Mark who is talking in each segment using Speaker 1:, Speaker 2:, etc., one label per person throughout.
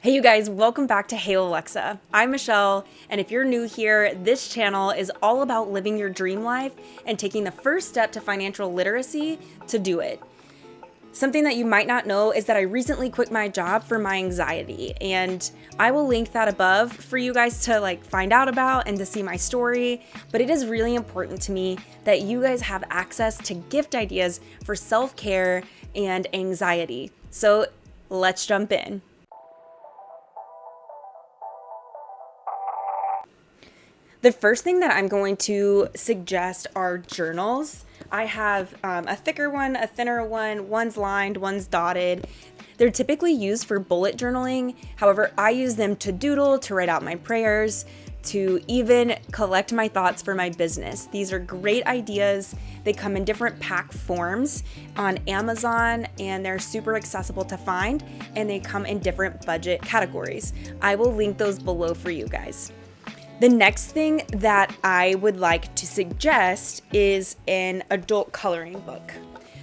Speaker 1: Hey you guys, welcome back to Hey Alexa. I'm Michelle, and if you're new here, this channel is all about living your dream life and taking the first step to financial literacy to do it. Something that you might not know is that I recently quit my job for my anxiety, and I will link that above for you guys to find out about and to see my story. But it is really important to me that you guys have access to gift ideas for self-care and anxiety. So let's jump in. The first thing that I'm going to suggest are journals. I have a thicker one, a thinner one, one's lined, one's dotted. They're typically used for bullet journaling. However, I use them to doodle, to write out my prayers, to even collect my thoughts for my business. These are great ideas. They come in different pack forms on Amazon, and they're super accessible to find, and they come in different budget categories. I will link those below for you guys. The next thing that I would like to suggest is an adult coloring book.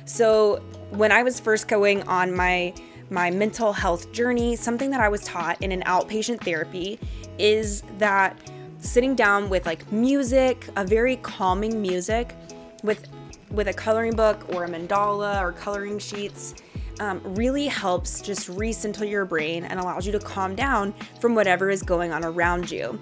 Speaker 1: So when I was first going on my mental health journey, something that I was taught in an outpatient therapy is that sitting down with music, a very calming music, with a coloring book or a mandala or coloring sheets, really helps just recenter your brain and allows you to calm down from whatever is going on around you.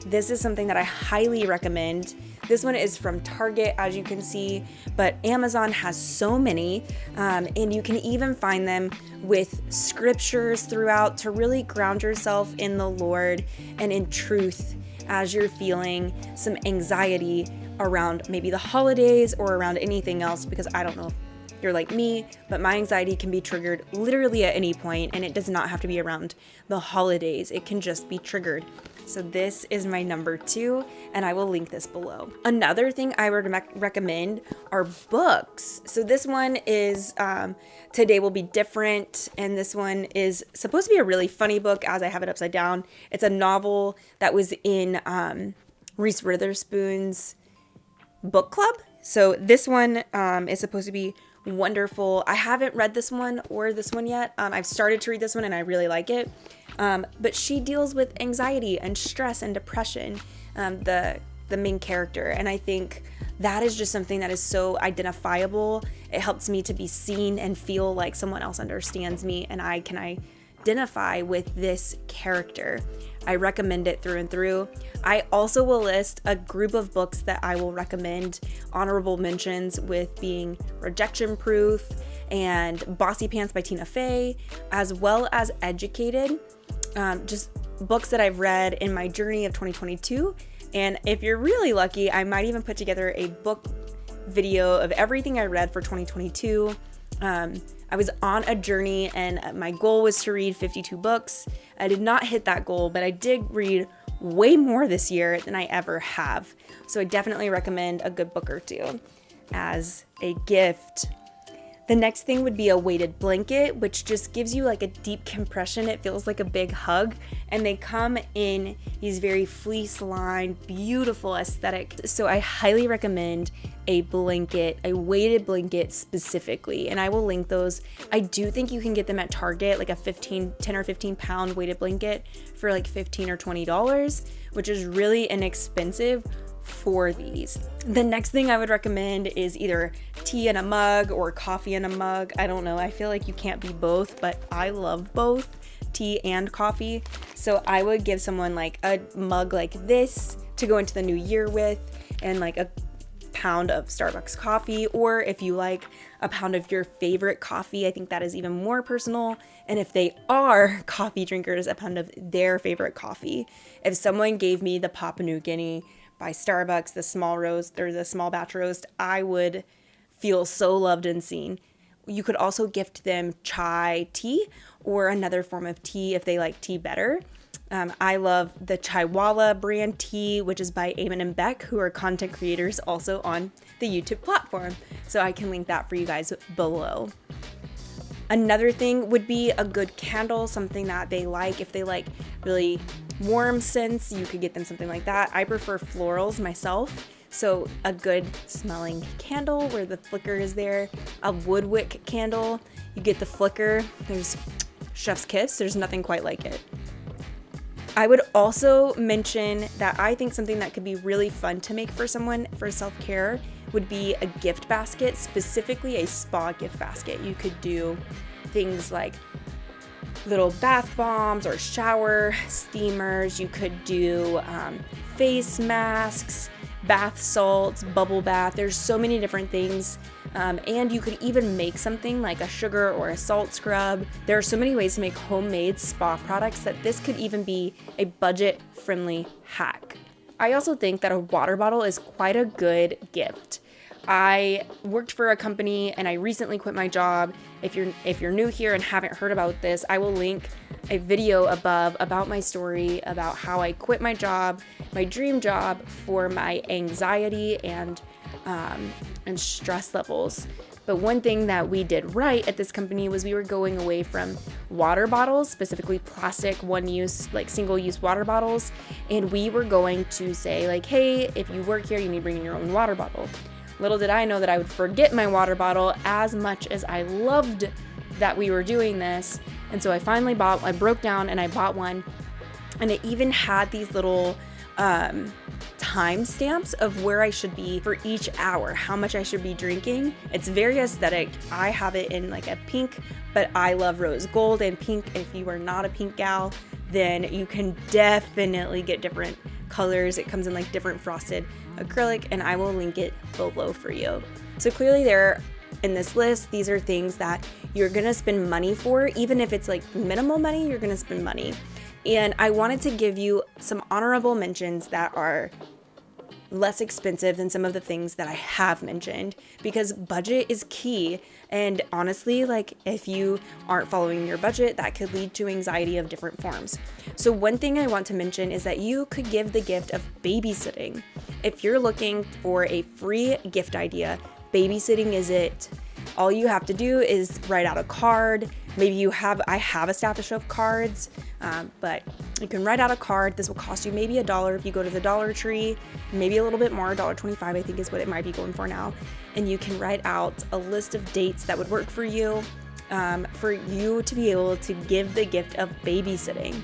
Speaker 1: This is something that I highly recommend. This one is from Target, as you can see, but Amazon has so many, and you can even find them with scriptures throughout to really ground yourself in the Lord and in truth as you're feeling some anxiety around maybe the holidays or around anything else, because I don't know if you're like me, but my anxiety can be triggered literally at any point, and it does not have to be around the holidays. It can just be triggered. So this is my number 2, and I will link this below. Another thing I would recommend are books. So this one is Today Will Be Different, and this one is supposed to be a really funny book as I have it upside down. It's a novel that was in Reese Witherspoon's book club. So this one is supposed to be wonderful. I haven't read this one or this one yet. I've started to read this one and I really like it. But she deals with anxiety and stress and depression, the main character. And I think that is just something that is so identifiable. It helps me to be seen and feel like someone else understands me and I can identify with this character. I recommend it through and through. I also will list a group of books that I will recommend, honorable mentions with being Rejection Proof and Bossy Pants by Tina Fey, as well as Educated. Just books that I've read in my journey of 2022. And if you're really lucky, I might even put together a book video of everything I read for 2022. I was on a journey and my goal was to read 52 books. I did not hit that goal, but I did read way more this year than I ever have. So I definitely recommend a good book or two as a gift. The next thing would be a weighted blanket, which just gives you a deep compression. It feels like a big hug, and they come in these very fleece-lined, beautiful aesthetic. So I highly recommend a blanket, a weighted blanket specifically, and I will link those. I do think you can get them at Target, like a 10 or 15 pound weighted blanket for $15 or $20, which is really inexpensive for these. The next thing I would recommend is either tea in a mug or coffee in a mug. I don't know. I feel like you can't be both, but I love both tea and coffee. So I would give someone a mug like this to go into the new year with, and a pound of Starbucks coffee, or if you like a pound of your favorite coffee, I think that is even more personal. And if they are coffee drinkers, a pound of their favorite coffee. If someone gave me the Papua New Guinea by Starbucks, the small roast or the small batch roast, I would feel so loved and seen. You could also gift them chai tea or another form of tea if they like tea better. I love the Chaiwala brand tea, which is by Eamon and Beck, who are content creators also on the YouTube platform. So I can link that for you guys below. Another thing would be a good candle, something that they like. If they like really warm scents, you could get them something like that. I prefer florals myself, so a good smelling candle where the flicker is there. A wood wick candle, you get the flicker. There's chef's kiss. There's nothing quite like it. I would also mention that I think something that could be really fun to make for someone for self-care would be a gift basket, specifically a spa gift basket. You could do things like little bath bombs or shower steamers. You could do face masks, bath salts, bubble bath. There's so many different things. And you could even make something like a sugar or a salt scrub. There are so many ways to make homemade spa products that this could even be a budget-friendly hack. I also think that a water bottle is quite a good gift. I worked for a company and I recently quit my job. If you're new here and haven't heard about this, I will link a video above about my story about how I quit my job, my dream job, for my anxiety and stress levels. But one thing that we did right at this company was we were going away from water bottles, specifically plastic one-use, like single-use water bottles, and we were going to say like, hey, if you work here, you need to bring in your own water bottle. Little did I know that I would forget my water bottle as much as I loved that we were doing this. And so I broke down and I bought one, and it even had these little time stamps of where I should be for each hour, how much I should be drinking. It's very aesthetic. I have it in like a pink, but I love rose gold and pink. If you are not a pink gal, then you can definitely get different colors. It comes in like different frosted acrylic, and I will link it below for you. So clearly there in this list, these are things that you're gonna spend money for. Even if it's like minimal money, you're gonna spend money. And I wanted to give you some honorable mentions that are less expensive than some of the things that I have mentioned, because budget is key. And honestly, like if you aren't following your budget, that could lead to anxiety of different forms. So one thing I want to mention is that you could give the gift of babysitting. If you're looking for a free gift idea, babysitting is it. All you have to do is write out a card. Maybe I have a stash of cards, but you can write out a card. This will cost you maybe $1 if you go to the Dollar Tree, maybe a little bit more, $1.25 I think is what it might be going for now. And you can write out a list of dates that would work for you to be able to give the gift of babysitting.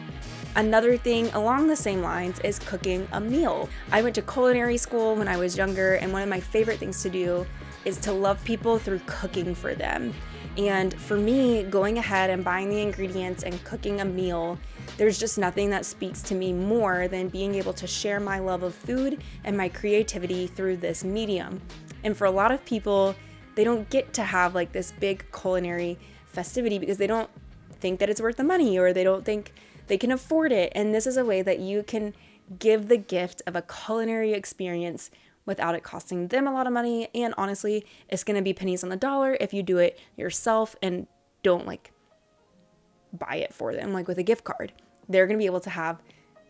Speaker 1: Another thing along the same lines is cooking a meal. I went to culinary school when I was younger, and one of my favorite things to do is to love people through cooking for them. And for me, going ahead and buying the ingredients and cooking a meal, there's just nothing that speaks to me more than being able to share my love of food and my creativity through this medium. And for a lot of people, they don't get to have like this big culinary festivity because they don't think that it's worth the money, or they don't think they can afford it. And this is a way that you can give the gift of a culinary experience without it costing them a lot of money. And honestly, it's going to be pennies on the dollar if you do it yourself and don't like buy it for them, like with a gift card. They're going to be able to have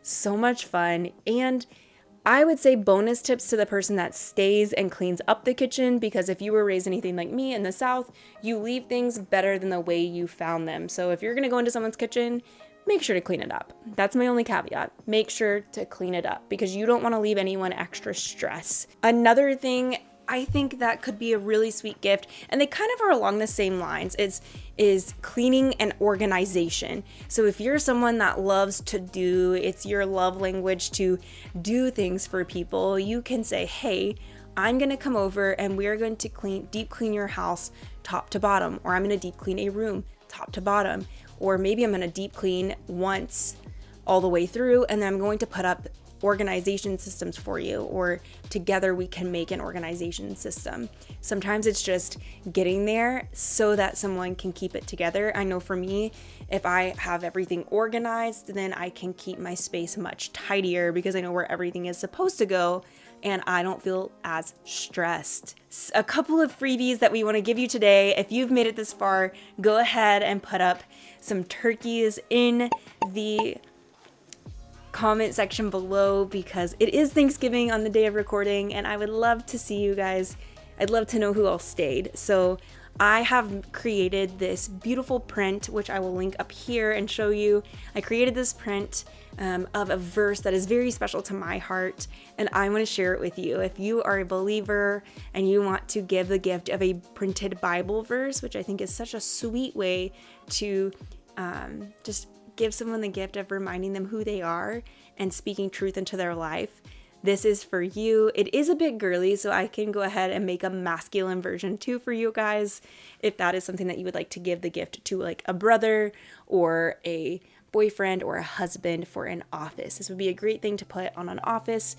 Speaker 1: so much fun. And I would say bonus tips to the person that stays and cleans up the kitchen, because if you were raised anything like me in the South, you leave things better than the way you found them. So if you're going to go into someone's kitchen, make sure to clean it up. That's my only caveat. Make sure to clean it up because you don't want to leave anyone extra stress. Another thing I think that could be a really sweet gift, and they kind of are along the same lines, is cleaning and organization. So if you're someone that loves to do, it's your love language to do things for people, you can say, hey, I'm going to come over and we're going to deep clean your house top to bottom, or I'm going to deep clean a room top to bottom. Or maybe I'm going to deep clean once all the way through, and then I'm going to put up organization systems for you, or together we can make an organization system. Sometimes it's just getting there so that someone can keep it together. I know for me, if I have everything organized, then I can keep my space much tidier because I know where everything is supposed to go, and I don't feel as stressed. A couple of freebies that we want to give you today. If you've made it this far, go ahead and put up some turkeys in the comment section below, because it is Thanksgiving on the day of recording, and I would love to see you guys. I'd love to know who all stayed. So I have created this beautiful print, which I will link up here and show you. I created this print of a verse that is very special to my heart, and I want to share it with you. If you are a believer and you want to give the gift of a printed Bible verse, which I think is such a sweet way to just give someone the gift of reminding them who they are and speaking truth into their life, this is for you. It is a bit girly, so I can go ahead and make a masculine version too for you guys if that is something that you would like to give the gift to, like a brother or a boyfriend or a husband for an office. This would be a great thing to put on an office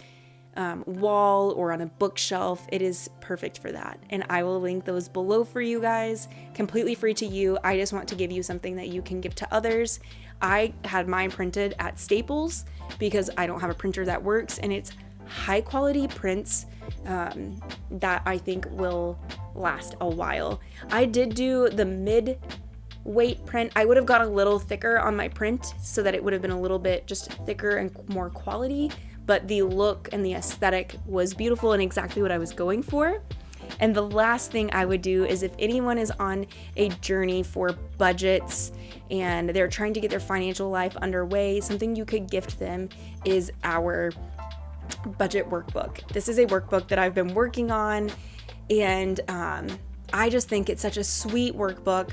Speaker 1: wall or on a bookshelf. It is perfect for that. And I will link those below for you guys, completely free to you. I just want to give you something that you can give to others. I had mine printed at Staples because I don't have a printer that works, and it's high quality prints that I think will last a while. I did do the mid-weight print. I would have got a little thicker on my print so that it would have been a little bit just thicker and more quality, but the look and the aesthetic was beautiful and exactly what I was going for. And the last thing I would do is if anyone is on a journey for budgets and they're trying to get their financial life underway, something you could gift them is our budget workbook. This is a workbook that I've been working on, and I just think it's such a sweet workbook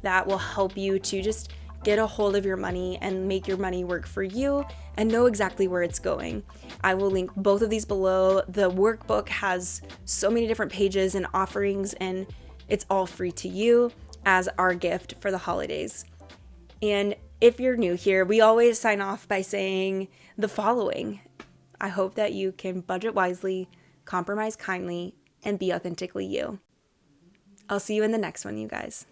Speaker 1: that will help you to just get a hold of your money and make your money work for you and know exactly where it's going. I will link both of these below. The workbook has so many different pages and offerings, and it's all free to you as our gift for the holidays. And if you're new here, we always sign off by saying the following. I hope that you can budget wisely, compromise kindly, and be authentically you. I'll see you in the next one, you guys.